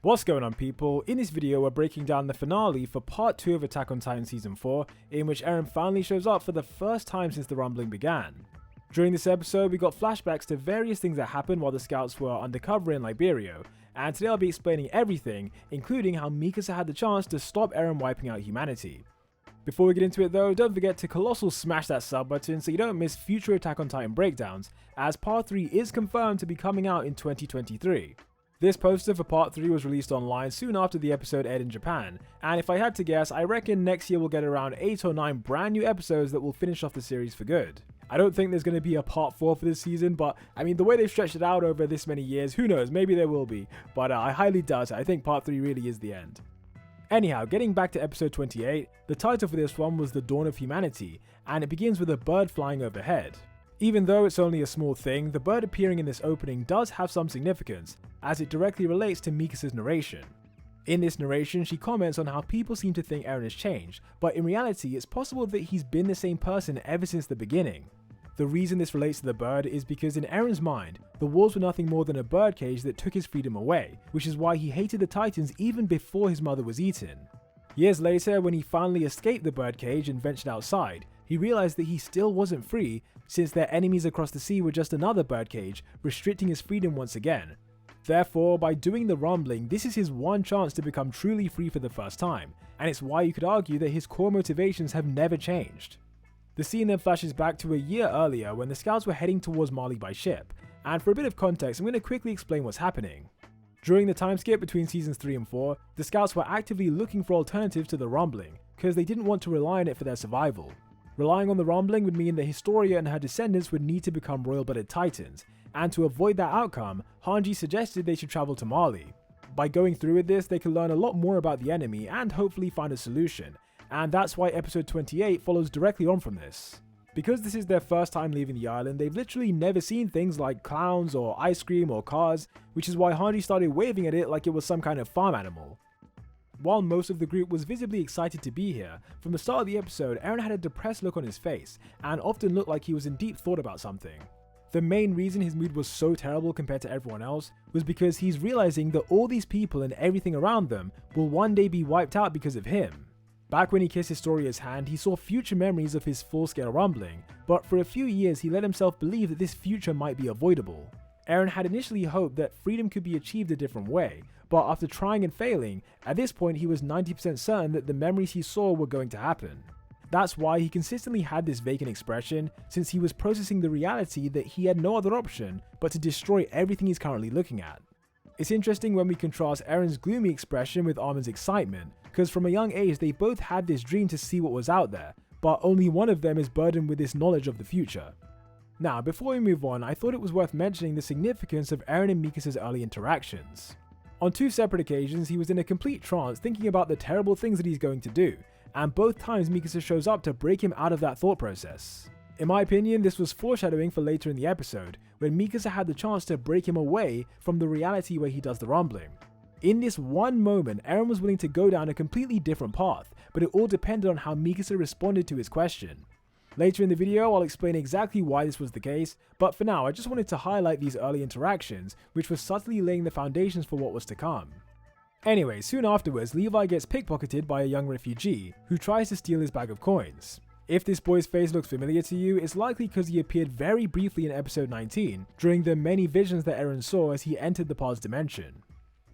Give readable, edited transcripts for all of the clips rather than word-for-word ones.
What's going on, people? In this video we're breaking down the finale for part 2 of Attack on Titan season 4, in which Eren finally shows up for the first time since the rumbling began. During this episode we got flashbacks to various things that happened while the scouts were undercover in Liberia, and today I'll be explaining everything, including how Mikasa had the chance to stop Eren wiping out humanity. Before we get into it though, don't forget to colossal smash that sub button so you don't miss future Attack on Titan breakdowns, as part 3 is confirmed to be coming out in 2023. This poster for part 3 was released online soon after the episode aired in Japan, and if I had to guess, I reckon next year we'll get around 8 or 9 brand new episodes that will finish off the series for good. I don't think there's going to be a part 4 for this season, but I mean the way they've stretched it out over this many years, who knows, maybe there will be, but I highly doubt it. I think part 3 really is the end. Anyhow, getting back to episode 28, the title for this one was The Dawn of Humanity, and it begins with a bird flying overhead. Even though it's only a small thing, the bird appearing in this opening does have some significance, as it directly relates to Mikasa's narration. In this narration, she comments on how people seem to think Eren has changed, but in reality it's possible that he's been the same person ever since the beginning. The reason this relates to the bird is because in Eren's mind, the walls were nothing more than a birdcage that took his freedom away, which is why he hated the Titans even before his mother was eaten. Years later, when he finally escaped the birdcage and ventured outside, he realized that he still wasn't free, since their enemies across the sea were just another birdcage, restricting his freedom once again. Therefore, by doing the rumbling, this is his one chance to become truly free for the first time, and it's why you could argue that his core motivations have never changed. The scene then flashes back to a year earlier when the scouts were heading towards Marley by ship, and for a bit of context I'm going to quickly explain what's happening. During the time skip between seasons 3 and 4, the scouts were actively looking for alternatives to the rumbling, because they didn't want to rely on it for their survival. Relying on the rumbling would mean that Historia and her descendants would need to become royal-blooded titans, and to avoid that outcome, Hange suggested they should travel to Marley. By going through with this, they could learn a lot more about the enemy and hopefully find a solution, and that's why episode 28 follows directly on from this. Because this is their first time leaving the island, they've literally never seen things like clowns or ice cream or cars, which is why Hange started waving at it like it was some kind of farm animal. While most of the group was visibly excited to be here, from the start of the episode Eren had a depressed look on his face, and often looked like he was in deep thought about something. The main reason his mood was so terrible compared to everyone else was because he's realizing that all these people and everything around them will one day be wiped out because of him. Back when he kissed Historia's hand, he saw future memories of his full-scale rumbling, but for a few years he let himself believe that this future might be avoidable. Eren had initially hoped that freedom could be achieved a different way, but after trying and failing, at this point he was 90% certain that the memories he saw were going to happen. That's why he consistently had this vacant expression, since he was processing the reality that he had no other option but to destroy everything he's currently looking at. It's interesting when we contrast Eren's gloomy expression with Armin's excitement, because from a young age they both had this dream to see what was out there, but only one of them is burdened with this knowledge of the future. Now, before we move on, I thought it was worth mentioning the significance of Eren and Mikasa's early interactions. On 2 separate occasions, he was in a complete trance thinking about the terrible things that he's going to do, and both times Mikasa shows up to break him out of that thought process. In my opinion, this was foreshadowing for later in the episode, when Mikasa had the chance to break him away from the reality where he does the rumbling. In this one moment, Eren was willing to go down a completely different path, but it all depended on how Mikasa responded to his question. Later in the video, I'll explain exactly why this was the case, but for now I just wanted to highlight these early interactions, which were subtly laying the foundations for what was to come. Anyway, soon afterwards, Levi gets pickpocketed by a young refugee, who tries to steal his bag of coins. If this boy's face looks familiar to you, it's likely because he appeared very briefly in episode 19, during the many visions that Eren saw as he entered the past dimension.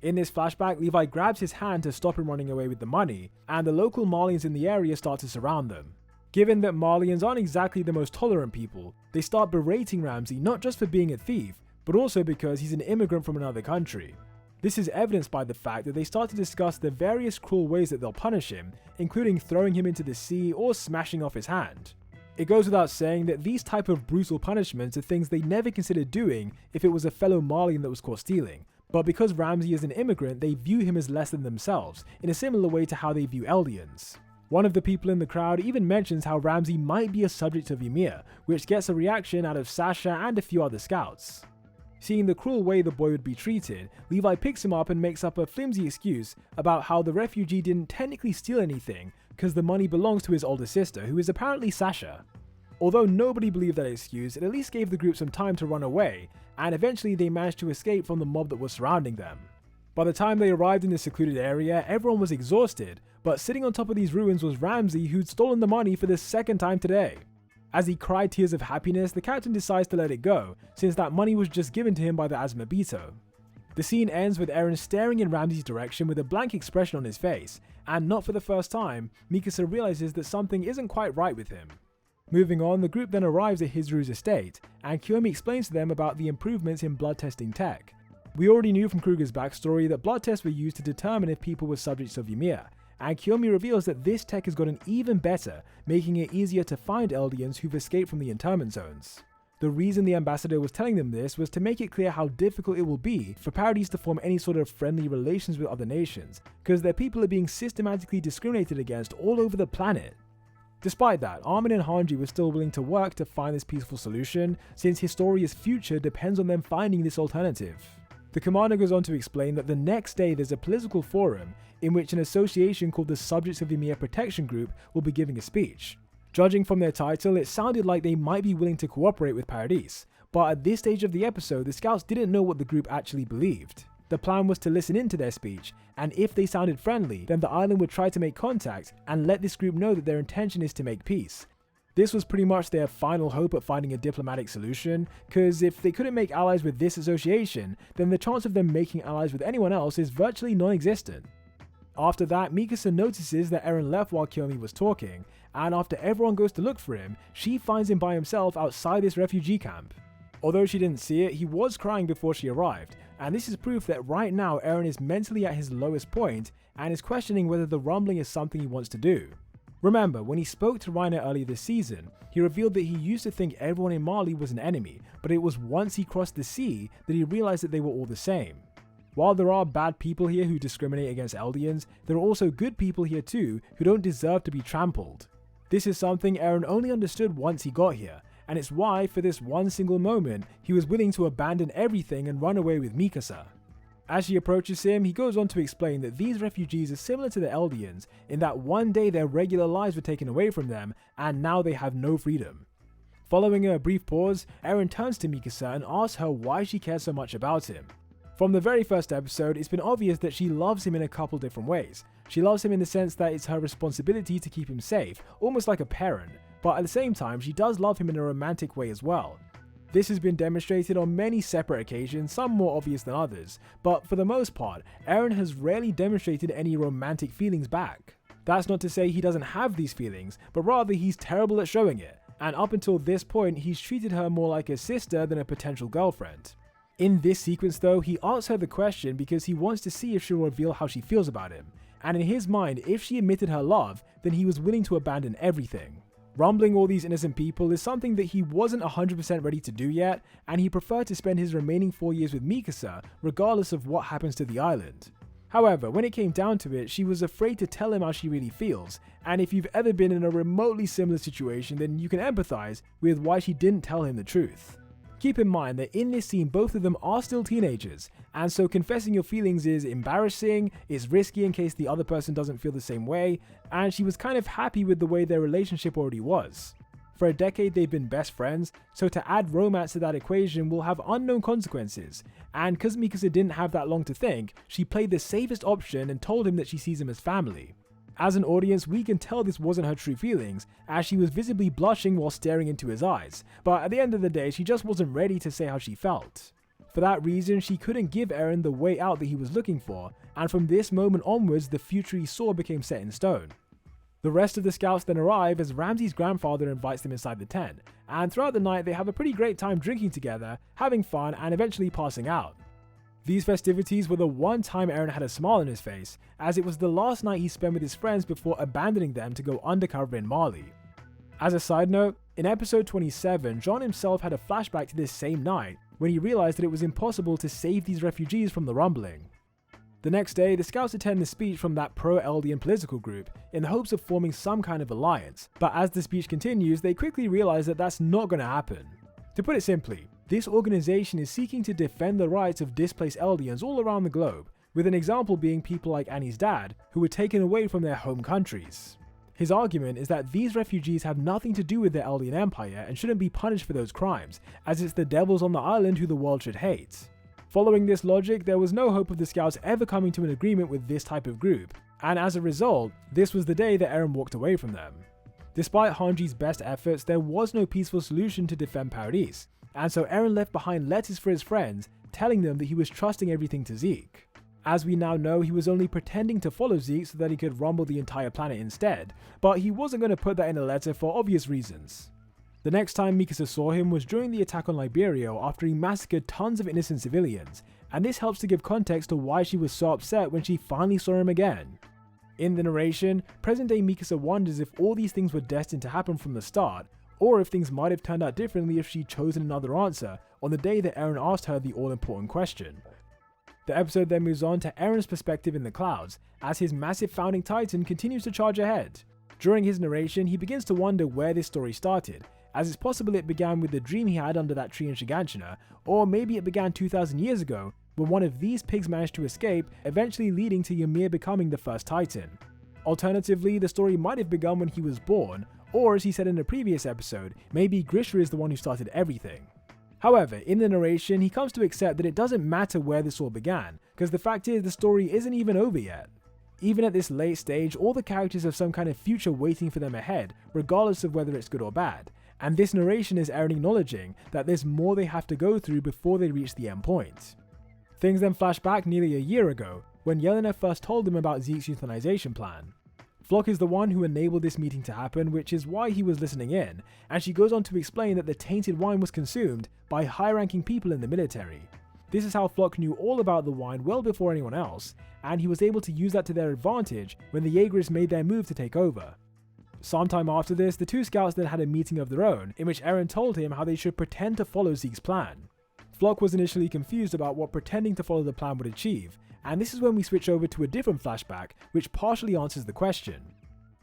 In this flashback, Levi grabs his hand to stop him running away with the money, and the local Marlians in the area start to surround them. Given that Marlians aren't exactly the most tolerant people, they start berating Ramsey not just for being a thief, but also because he's an immigrant from another country. This is evidenced by the fact that they start to discuss the various cruel ways that they'll punish him, including throwing him into the sea or smashing off his hand. It goes without saying that these type of brutal punishments are things they never considered doing if it was a fellow Marlian that was caught stealing, but because Ramsey is an immigrant they view him as less than themselves, in a similar way to how they view eldians. One of the people in the crowd even mentions how Ramsey might be a subject of YMIR, which gets a reaction out of Sasha and a few other scouts. Seeing the cruel way the boy would be treated, Levi picks him up and makes up a flimsy excuse about how the refugee didn't technically steal anything because the money belongs to his older sister, who is apparently Sasha. Although nobody believed that excuse, it at least gave the group some time to run away, and eventually they managed to escape from the mob that was surrounding them. By the time they arrived in the secluded area, everyone was exhausted, but sitting on top of these ruins was Ramsey, who'd stolen the money for the second time today. As he cried tears of happiness, the captain decides to let it go, since that money was just given to him by the Azumabito. The scene ends with Eren staring in Ramsey's direction with a blank expression on his face, and not for the first time, Mikasa realizes that something isn't quite right with him. Moving on, the group then arrives at Hizuru's estate, and Kiyomi explains to them about the improvements in blood testing tech. We already knew from Kruger's backstory that blood tests were used to determine if people were subjects of YMIR, and Kiyomi reveals that this tech has gotten even better, making it easier to find eldians who've escaped from the internment zones. The reason the ambassador was telling them this was to make it clear how difficult it will be for Paradis to form any sort of friendly relations with other nations, because their people are being systematically discriminated against all over the planet. Despite that, Armin and Hange were still willing to work to find this peaceful solution, since Historia's future depends on them finding this alternative. The commander goes on to explain that the next day there's a political forum in which an association called the Subjects of YMIR Protection Group will be giving a speech. Judging from their title, it sounded like they might be willing to cooperate with Paradis, but at this stage of the episode, the scouts didn't know what the group actually believed. The plan was to listen in to their speech, and if they sounded friendly, then the island would try to make contact and let this group know that their intention is to make peace. This was pretty much their final hope at finding a diplomatic solution, because if they couldn't make allies with this association, then the chance of them making allies with anyone else is virtually non-existent. After that, Mikasa notices that Eren left while Kiyomi was talking, and after everyone goes to look for him, she finds him by himself outside this refugee camp. Although she didn't see it, he was crying before she arrived, and this is proof that right now Eren is mentally at his lowest point and is questioning whether the rumbling is something he wants to do. Remember, when he spoke to Reiner earlier this season, he revealed that he used to think everyone in Marley was an enemy, but it was once he crossed the sea that he realized that they were all the same. While there are bad people here who discriminate against eldians, there are also good people here too who don't deserve to be trampled. This is something Eren only understood once he got here, and it's why, for this one single moment, he was willing to abandon everything and run away with Mikasa. As she approaches him, he goes on to explain that these refugees are similar to the eldians in that one day their regular lives were taken away from them, and now they have no freedom. Following a brief pause, Eren turns to Mikasa and asks her why she cares so much about him. From the very first episode, it's been obvious that she loves him in a couple different ways. She loves him in the sense that it's her responsibility to keep him safe, almost like a parent, but at the same time she does love him in a romantic way as well. This has been demonstrated on many separate occasions, some more obvious than others, but for the most part, Eren has rarely demonstrated any romantic feelings back. That's not to say he doesn't have these feelings, but rather he's terrible at showing it, and up until this point he's treated her more like a sister than a potential girlfriend. In this sequence though, he asks her the question because he wants to see if she'll reveal how she feels about him, and in his mind, if she admitted her love, then he was willing to abandon everything. Rumbling all these innocent people is something that he wasn't 100% ready to do yet, and he preferred to spend his remaining 4 years with Mikasa regardless of what happens to the island. However, when it came down to it, she was afraid to tell him how she really feels, and if you've ever been in a remotely similar situation, then you can empathize with why she didn't tell him the truth. Keep in mind that in this scene both of them are still teenagers, and so confessing your feelings is embarrassing, it's risky in case the other person doesn't feel the same way, and she was kind of happy with the way their relationship already was. For a decade they've been best friends, so to add romance to that equation will have unknown consequences, and because Mikasa didn't have that long to think, she played the safest option and told him that she sees him as family. As an audience, we can tell this wasn't her true feelings, as she was visibly blushing while staring into his eyes, but at the end of the day, she just wasn't ready to say how she felt. For that reason, she couldn't give Eren the way out that he was looking for, and from this moment onwards, the future he saw became set in stone. The rest of the scouts then arrive as Ramsey's grandfather invites them inside the tent, and throughout the night they have a pretty great time drinking together, having fun, and eventually passing out. These festivities were the one time Eren had a smile on his face, as it was the last night he spent with his friends before abandoning them to go undercover in Marley. As a side note, in episode 27, John himself had a flashback to this same night, when he realized that it was impossible to save these refugees from the rumbling. The next day, the scouts attend the speech from that pro-Eldian political group, in the hopes of forming some kind of alliance, but as the speech continues, they quickly realize that that's not going to happen. To put it simply, this organization is seeking to defend the rights of displaced Eldians all around the globe, with an example being people like Annie's dad, who were taken away from their home countries. His argument is that these refugees have nothing to do with the Eldian Empire and shouldn't be punished for those crimes, as it's the devils on the island who the world should hate. Following this logic, there was no hope of the scouts ever coming to an agreement with this type of group, and as a result, this was the day that Eren walked away from them. Despite Hange's best efforts, there was no peaceful solution to defend Paradis, and so Eren left behind letters for his friends, telling them that he was trusting everything to Zeke. As we now know, he was only pretending to follow Zeke so that he could rumble the entire planet instead, but he wasn't going to put that in a letter for obvious reasons. The next time Mikasa saw him was during the attack on Liberia after he massacred tons of innocent civilians, and this helps to give context to why she was so upset when she finally saw him again. In the narration, present-day Mikasa wonders if all these things were destined to happen from the start, or if things might have turned out differently if she'd chosen another answer on the day that Eren asked her the all-important question. The episode then moves on to Eren's perspective in the clouds, as his massive founding titan continues to charge ahead. During his narration, he begins to wonder where this story started, as it's possible it began with the dream he had under that tree in Shiganshina, or maybe it began 2,000 years ago, when one of these pigs managed to escape, eventually leading to YMIR becoming the first titan. Alternatively, the story might have begun when he was born, or as he said in a previous episode, maybe Grisha is the one who started everything. However, in the narration, he comes to accept that it doesn't matter where this all began, because the fact is the story isn't even over yet. Even at this late stage, all the characters have some kind of future waiting for them ahead, regardless of whether it's good or bad, and this narration is Eren acknowledging that there's more they have to go through before they reach the end point. Things then flash back nearly a year ago, when Yelena first told him about Zeke's euthanization plan. Floch is the one who enabled this meeting to happen, which is why he was listening in, and she goes on to explain that the tainted wine was consumed by high-ranking people in the military. This is how Floch knew all about the wine well before anyone else, and he was able to use that to their advantage when the Jaegers made their move to take over. Sometime after this, the two scouts then had a meeting of their own, in which Eren told him how they should pretend to follow Zeke's plan. Floch was initially confused about what pretending to follow the plan would achieve, and this is when we switch over to a different flashback, which partially answers the question.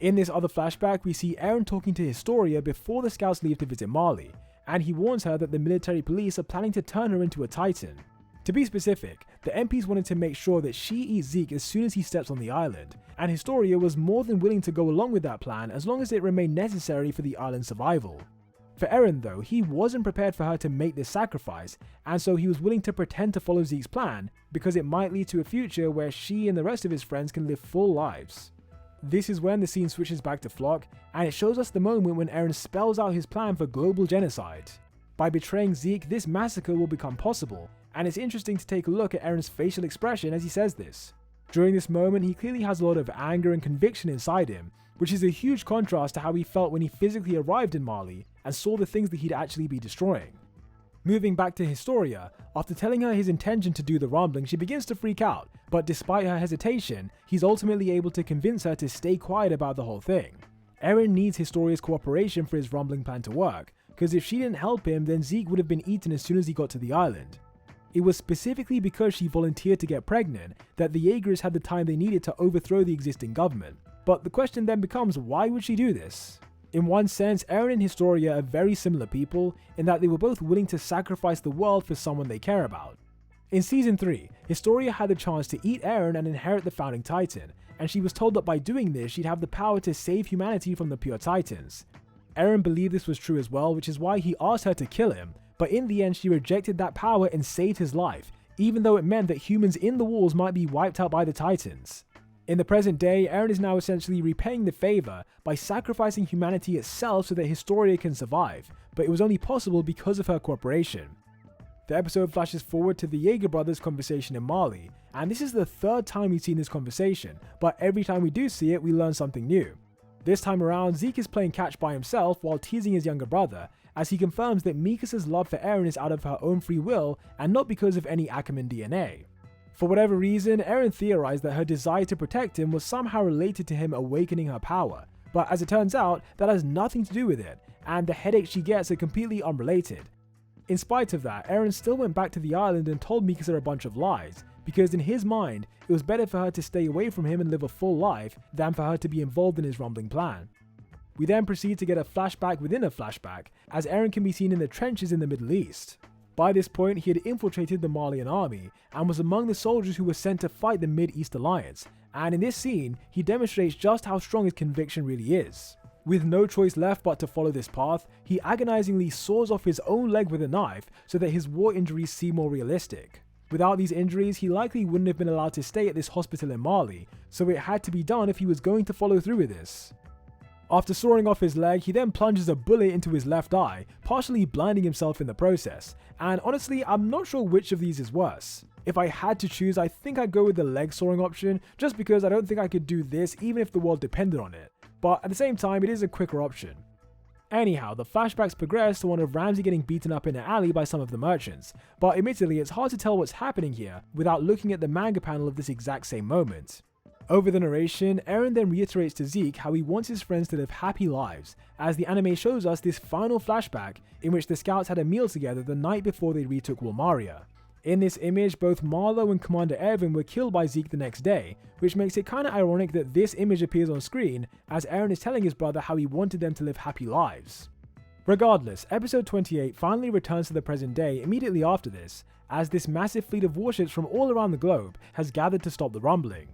In this other flashback, we see Eren talking to Historia before the scouts leave to visit Marley, and he warns her that the military police are planning to turn her into a titan. To be specific, the MPs wanted to make sure that she eats Zeke as soon as he steps on the island, and Historia was more than willing to go along with that plan as long as it remained necessary for the island's survival. For Eren though, he wasn't prepared for her to make this sacrifice, and so he was willing to pretend to follow Zeke's plan, because it might lead to a future where she and the rest of his friends can live full lives. This is when the scene switches back to Floch, and it shows us the moment when Eren spells out his plan for global genocide. By betraying Zeke, this massacre will become possible, and it's interesting to take a look at Eren's facial expression as he says this. During this moment, he clearly has a lot of anger and conviction inside him, which is a huge contrast to how he felt when he physically arrived in Marley and saw the things that he'd actually be destroying. Moving back to Historia, after telling her his intention to do the rumbling, she begins to freak out, but despite her hesitation, he's ultimately able to convince her to stay quiet about the whole thing. Eren needs Historia's cooperation for his rumbling plan to work, because if she didn't help him, then Zeke would have been eaten as soon as he got to the island. It was specifically because she volunteered to get pregnant that the Jaegers had the time they needed to overthrow the existing government. But the question then becomes, why would she do this? In one sense, Eren and Historia are very similar people in that they were both willing to sacrifice the world for someone they care about. In Season 3, Historia had the chance to eat Eren and inherit the founding titan, and she was told that by doing this she'd have the power to save humanity from the pure titans. Eren believed this was true as well, which is why he asked her to kill him, but in the end she rejected that power and saved his life, even though it meant that humans in the walls might be wiped out by the titans. In the present day, Eren is now essentially repaying the favor by sacrificing humanity itself so that Historia can survive, but it was only possible because of her cooperation. The episode flashes forward to the Yaeger brothers' conversation in Marley, and this is the third time we've seen this conversation, but every time we do see it, we learn something new. This time around, Zeke is playing catch by himself while teasing his younger brother, as he confirms that Mikasa's love for Eren is out of her own free will and not because of any Ackerman DNA. For whatever reason, Eren theorized that her desire to protect him was somehow related to him awakening her power, but as it turns out, that has nothing to do with it, and the headaches she gets are completely unrelated. In spite of that, Eren still went back to the island and told Mikasa a bunch of lies, because in his mind, it was better for her to stay away from him and live a full life than for her to be involved in his rumbling plan. We then proceed to get a flashback within a flashback, as Eren can be seen in the trenches in the Middle East. By this point, he had infiltrated the Malian army, and was among the soldiers who were sent to fight the Mid-East Alliance, and in this scene, he demonstrates just how strong his conviction really is. With no choice left but to follow this path, he agonizingly saws off his own leg with a knife so that his war injuries seem more realistic. Without these injuries, he likely wouldn't have been allowed to stay at this hospital in Marley, so it had to be done if he was going to follow through with this. After sawing off his leg, he then plunges a bullet into his left eye, partially blinding himself in the process, and honestly, I'm not sure which of these is worse. If I had to choose, I think I'd go with the leg sawing option, just because I don't think I could do this even if the world depended on it, but at the same time, it is a quicker option. Anyhow, the flashbacks progress to one of Ramsey getting beaten up in an alley by some of the merchants, but admittedly it's hard to tell what's happening here without looking at the manga panel of this exact same moment. Over the narration, Eren then reiterates to Zeke how he wants his friends to live happy lives, as the anime shows us this final flashback in which the scouts had a meal together the night before they retook YMIR. In this image, both Marlo and Commander Evan were killed by Zeke the next day, which makes it kinda ironic that this image appears on screen as Eren is telling his brother how he wanted them to live happy lives. Regardless, episode 28 finally returns to the present day immediately after this, as this massive fleet of warships from all around the globe has gathered to stop the rumbling.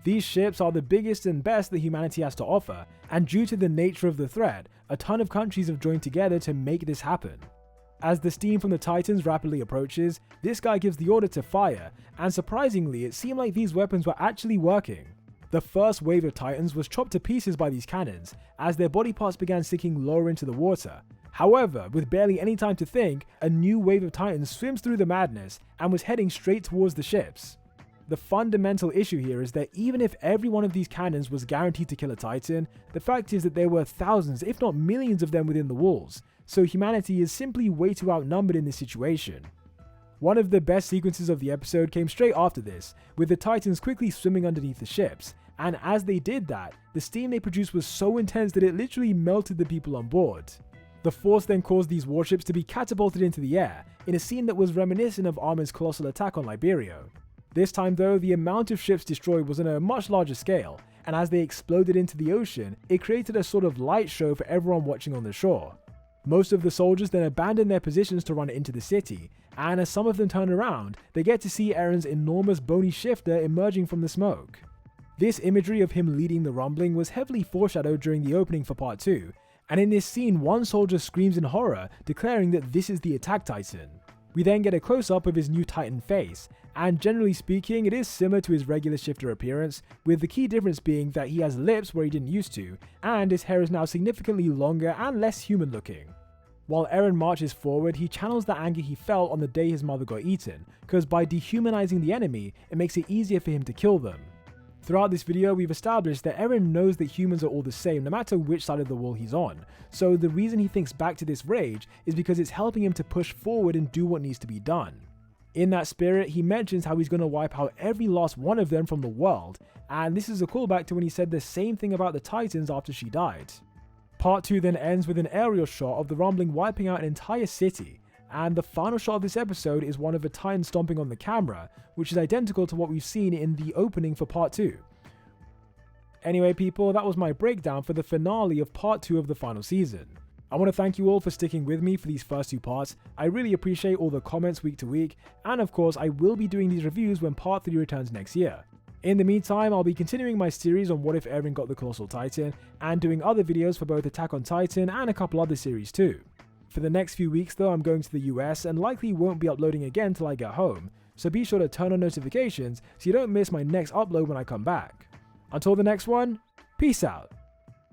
These ships are the biggest and best that humanity has to offer, and due to the nature of the threat, a ton of countries have joined together to make this happen. As the steam from the Titans rapidly approaches, this guy gives the order to fire, and surprisingly it seemed like these weapons were actually working. The first wave of Titans was chopped to pieces by these cannons, as their body parts began sinking lower into the water. However, with barely any time to think, a new wave of Titans swims through the madness and was heading straight towards the ships. The fundamental issue here is that even if every one of these cannons was guaranteed to kill a Titan, the fact is that there were thousands, if not millions of them within the walls, so humanity is simply way too outnumbered in this situation. One of the best sequences of the episode came straight after this, with the Titans quickly swimming underneath the ships, and as they did that, the steam they produced was so intense that it literally melted the people on board. The force then caused these warships to be catapulted into the air, in a scene that was reminiscent of Armin's colossal attack on Liberia. This time though, the amount of ships destroyed was on a much larger scale, and as they exploded into the ocean, it created a sort of light show for everyone watching on the shore. Most of the soldiers then abandon their positions to run into the city, and as some of them turn around, they get to see Eren's enormous bony shifter emerging from the smoke. This imagery of him leading the rumbling was heavily foreshadowed during the opening for part 2, and in this scene one soldier screams in horror, declaring that this is the Attack Titan. We then get a close-up of his new Titan face, and generally speaking it is similar to his regular shifter appearance, with the key difference being that he has lips where he didn't used to, and his hair is now significantly longer and less human looking. While Eren marches forward, he channels the anger he felt on the day his mother got eaten, because by dehumanizing the enemy, it makes it easier for him to kill them. Throughout this video, we've established that Eren knows that humans are all the same no matter which side of the wall he's on, so the reason he thinks back to this rage is because it's helping him to push forward and do what needs to be done. In that spirit, he mentions how he's going to wipe out every last one of them from the world, and this is a callback to when he said the same thing about the Titans after she died. Part 2 then ends with an aerial shot of the rumbling wiping out an entire city, and the final shot of this episode is one of a Titan stomping on the camera, which is identical to what we've seen in the opening for part 2. Anyway people, that was my breakdown for the finale of part 2 of the final season. I want to thank you all for sticking with me for these first 2 parts. I really appreciate all the comments week to week, and of course I will be doing these reviews when part 3 returns next year. In the meantime, I'll be continuing my series on what if Eren got the Colossal Titan, and doing other videos for both Attack on Titan and a couple other series too. For the next few weeks though, I'm going to the US and likely won't be uploading again till I get home, so be sure to turn on notifications so you don't miss my next upload when I come back. Until the next one, peace out.